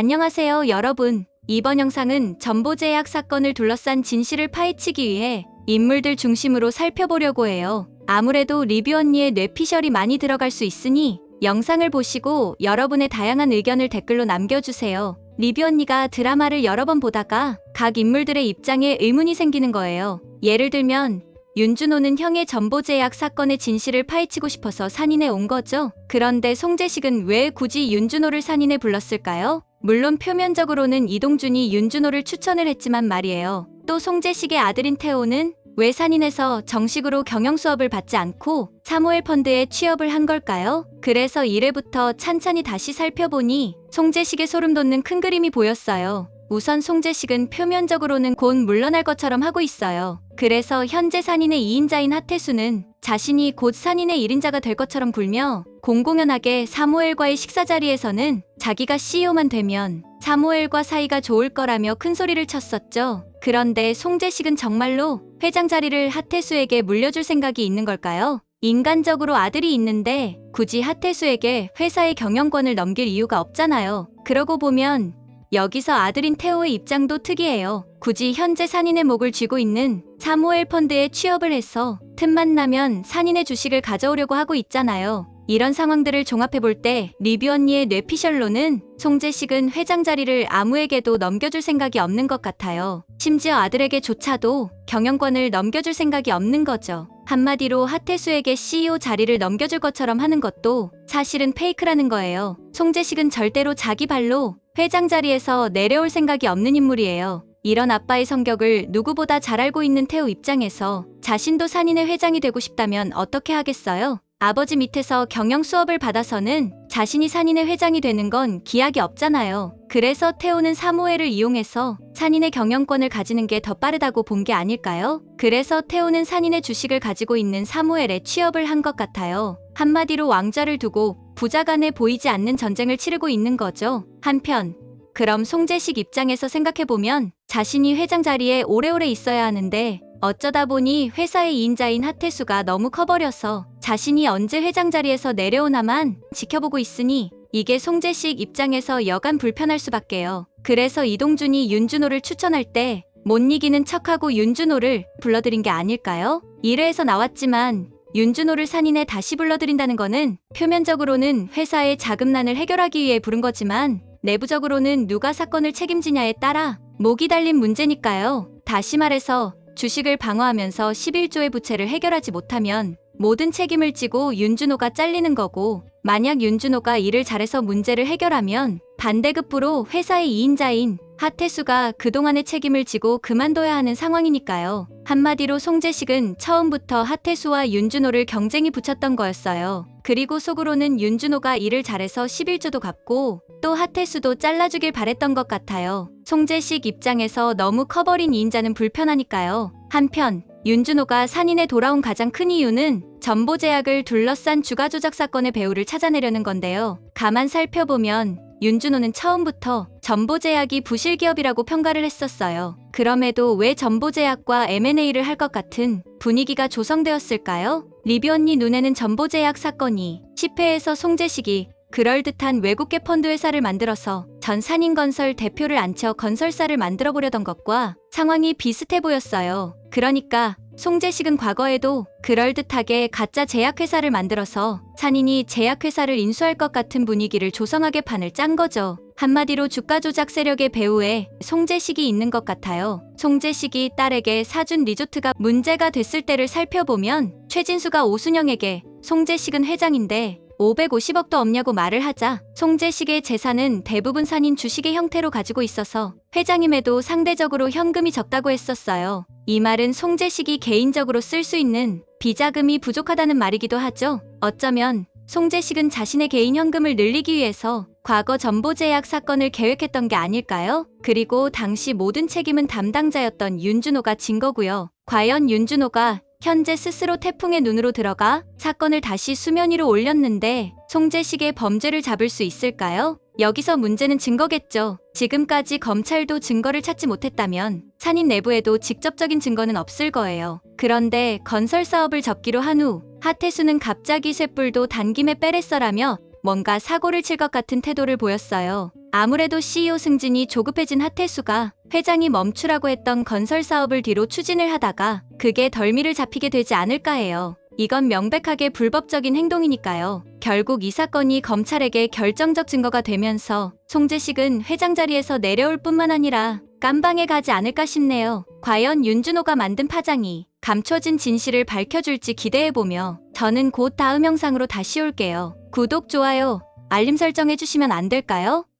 안녕하세요, 여러분. 이번 영상은 전보제약 사건을 둘러싼 진실을 파헤치기 위해 인물들 중심으로 살펴보려고 해요. 아무래도 리뷰 언니의 뇌피셜이 많이 들어갈 수 있으니 영상을 보시고 여러분의 다양한 의견을 댓글로 남겨주세요. 리뷰 언니가 드라마를 여러 번 보다가 각 인물들의 입장에 의문이 생기는 거예요. 예를 들면 윤준호는 형의 전보제약 사건의 진실을 파헤치고 싶어서 산인에 온 거죠. 그런데 송재식은 왜 굳이 윤준호를 산인에 불렀을까요? 물론 표면적으로는 이동준이 윤준호를 추천을 했지만 말이에요. 또 송재식의 아들인 태호는 왜 산인에서 정식으로 경영 수업을 받지 않고 사모엘 펀드에 취업을 한 걸까요? 그래서 1회부터 찬찬히 다시 살펴보니 송재식의 소름 돋는 큰 그림이 보였어요. 우선 송재식은 표면적으로는 곧 물러날 것처럼 하고 있어요. 그래서 현재 산인의 2인자인 하태수는 자신이 곧 산인의 1인자가 될 것처럼 굴며 공공연하게 사모엘과의 식사 자리에서는 자기가 CEO만 되면 사모엘과 사이가 좋을 거라며 큰 소리를 쳤었죠. 그런데 송재식은 정말로 회장 자리를 하태수에게 물려줄 생각이 있는 걸까요? 인간적으로 아들이 있는데 굳이 하태수에게 회사의 경영권을 넘길 이유가 없잖아요. 그러고 보면 여기서 아들인 태호의 입장도 특이해요. 굳이 현재 산인의 목을 쥐고 있는 사모엘 펀드에 취업을 해서 틈만 나면 산인의 주식을 가져오려고 하고 있잖아요. 이런 상황들을 종합해볼 때 리뷰 언니의 뇌피셜로는 송재식은 회장 자리를 아무에게도 넘겨줄 생각이 없는 것 같아요. 심지어 아들에게조차도 경영권을 넘겨줄 생각이 없는 거죠. 한마디로 하태수에게 CEO 자리를 넘겨줄 것처럼 하는 것도 사실은 페이크라는 거예요. 송재식은 절대로 자기 발로 회장 자리에서 내려올 생각이 없는 인물이에요. 이런 아빠의 성격을 누구보다 잘 알고 있는 태호 입장에서 자신도 산인의 회장이 되고 싶다면 어떻게 하겠어요? 아버지 밑에서 경영 수업을 받아서는 자신이 산인의 회장이 되는 건 기약이 없잖아요. 그래서 태호는 사모엘을 이용해서 산인의 경영권을 가지는 게 더 빠르다고 본 게 아닐까요? 그래서 태호는 산인의 주식을 가지고 있는 사모엘에 취업을 한 것 같아요. 한마디로 왕좌를 두고 부자 간에 보이지 않는 전쟁을 치르고 있는 거죠. 한편 그럼 송재식 입장에서 생각해보면 자신이 회장 자리에 오래오래 있어야 하는데 어쩌다 보니 회사의 2인자인 하태수가 너무 커버려서 자신이 언제 회장 자리에서 내려오나만 지켜보고 있으니 이게 송재식 입장에서 여간 불편할 수밖에요. 그래서 이동준이 윤준호를 추천할 때 못 이기는 척하고 윤준호를 불러들인 게 아닐까요? 1회에서 나왔지만 윤준호를 산인에 다시 불러들인다는 거는 표면적으로는 회사의 자금난을 해결하기 위해 부른 거지만 내부적으로는 누가 사건을 책임지냐에 따라 목이 달린 문제니까요. 다시 말해서 주식을 방어하면서 11조의 부채를 해결하지 못하면 모든 책임을 지고 윤준호가 잘리는 거고, 만약 윤준호가 일을 잘해서 문제를 해결하면 반대급부로 회사의 2인자인 하태수가 그동안의 책임을 지고 그만둬야 하는 상황이니까요. 한마디로 송재식은 처음부터 하태수와 윤준호를 경쟁이 붙였던 거였어요. 그리고 속으로는 윤준호가 일을 잘해서 11조도 갚고 또 하태수도 잘라주길 바랬던 것 같아요. 송재식 입장에서 너무 커버린 2인자는 불편하니까요. 한편 윤준호가 산인에 돌아온 가장 큰 이유는 전보제약을 둘러싼 주가 조작 사건의 배후를 찾아내려는 건데요. 가만 살펴보면 윤준호는 처음부터 전보제약이 부실기업이라고 평가를 했었어요. 그럼에도 왜 전보제약과 M&A를 할 것 같은 분위기가 조성되었을까요? 리뷰 언니 눈에는 전보제약 사건이 10회에서 송재식이 그럴듯한 외국계 펀드 회사를 만들어서 전 산인건설 대표를 앉혀 건설사를 만들어 보려던 것과 상황이 비슷해 보였어요. 그러니까 송재식은 과거에도 그럴듯하게 가짜 제약회사를 만들어서 산인이 제약회사를 인수할 것 같은 분위기를 조성하게 판을 짠 거죠. 한마디로 주가 조작 세력의 배후에 송재식이 있는 것 같아요. 송재식이 딸에게 사준 리조트가 문제가 됐을 때를 살펴보면 최진수가 오순영에게 송재식은 회장인데 550억도 없냐고 말을 하자 송재식의 재산은 대부분 산인 주식의 형태로 가지고 있어서 회장임에도 상대적으로 현금이 적다고 했었어요. 이 말은 송재식이 개인적으로 쓸 수 있는 비자금이 부족하다는 말이기도 하죠. 어쩌면 송재식은 자신의 개인 현금을 늘리기 위해서 과거 전보제약 사건을 계획했던 게 아닐까요? 그리고 당시 모든 책임은 담당자였던 윤준호가 진 거고요. 과연 윤준호가 현재 스스로 태풍의 눈으로 들어가 사건을 다시 수면 위로 올렸는데 송재식의 범죄를 잡을 수 있을까요? 여기서 문제는 증거겠죠. 지금까지 검찰도 증거를 찾지 못했다면 산인 내부에도 직접적인 증거는 없을 거예요. 그런데 건설 사업을 접기로 한 후 하태수는 갑자기 쇳불도 단김에 빼랬어라며 뭔가 사고를 칠 것 같은 태도를 보였어요. 아무래도 CEO 승진이 조급해진 하태수가 회장이 멈추라고 했던 건설 사업을 뒤로 추진을 하다가 그게 덜미를 잡히게 되지 않을까 해요. 이건 명백하게 불법적인 행동이니까요. 결국 이 사건이 검찰에게 결정적 증거가 되면서 송재식은 회장 자리에서 내려올 뿐만 아니라 깜방에 가지 않을까 싶네요. 과연 윤준호가 만든 파장이 감춰진 진실을 밝혀줄지 기대해보며 저는 곧 다음 영상으로 다시 올게요. 구독, 좋아요, 알림 설정해주시면 안 될까요?